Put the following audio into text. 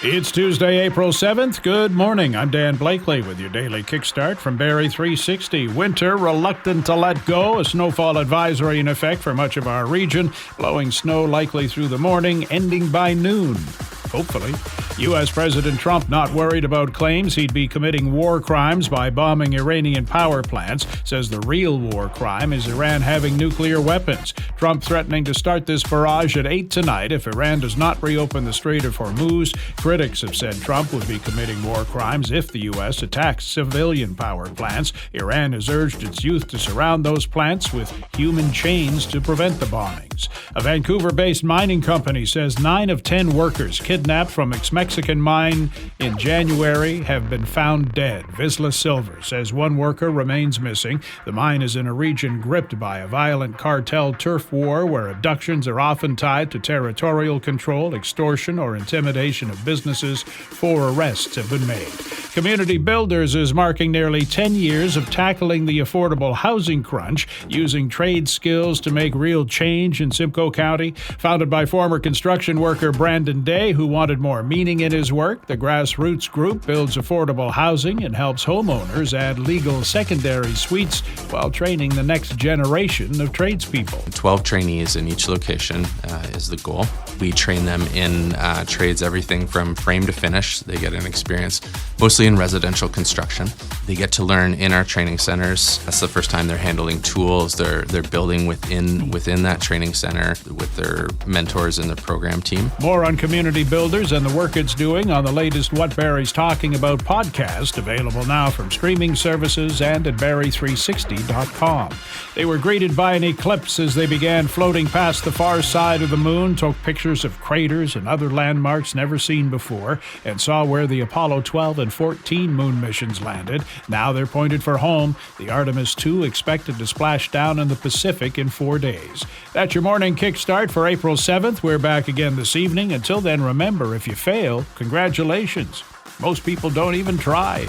It's Tuesday, April 7th. Good morning. I'm Dan Blakely with your Daily Kickstart from Barrie 360. Winter reluctant to let go. A snowfall advisory in effect for much of our region. Blowing snow likely through the morning, ending by noon. Hopefully. U.S. President Trump not worried about claims he'd be committing war crimes by bombing Iranian power plants. Says the real war crime is Iran having nuclear weapons. Trump threatening to start this barrage at 8 tonight if Iran does not reopen the Strait of Hormuz. Critics have said Trump would be committing war crimes if the U.S. attacks civilian power plants. Iran has urged its youth to surround those plants with human chains to prevent the bombings. A Vancouver-based mining company says 9 of 10 workers kidnapped from its Mexican mine in January have been found dead. Vizsla Silver says one worker remains missing. The mine is in a region gripped by a violent cartel turf war where abductions are often tied to territorial control, extortion, or intimidation of businesses. 4 arrests have been made. Community Builders is marking nearly 10 years of tackling the affordable housing crunch, using trade skills to make real change in Simcoe County. Founded by former construction worker Brandon Day, who wanted more meaning in his work, the grassroots group builds affordable housing and helps homeowners add legal secondary suites while training the next generation of tradespeople. 12 trainees in each location is the goal. We train them in trades, everything from frame to finish. They get an experience mostly in residential construction. They get to learn in our training centers. That's the first time they're handling tools. They're building within that training center with their mentors and the program team. More on Community Builders and the work it's doing on the latest What Barrie's Talking About podcast, available now from streaming services and at Barrie360.com. They were greeted by an eclipse as they began floating past the far side of the moon, took pictures of craters and other landmarks never seen before, and saw where the Apollo 12 and 14 moon missions landed. Now they're pointed for home. The Artemis II expected to splash down in the Pacific in 4 days. That's your morning kickstart for April 7th. We're back again this evening. Until then, remember, if you fail, congratulations. Most people don't even try.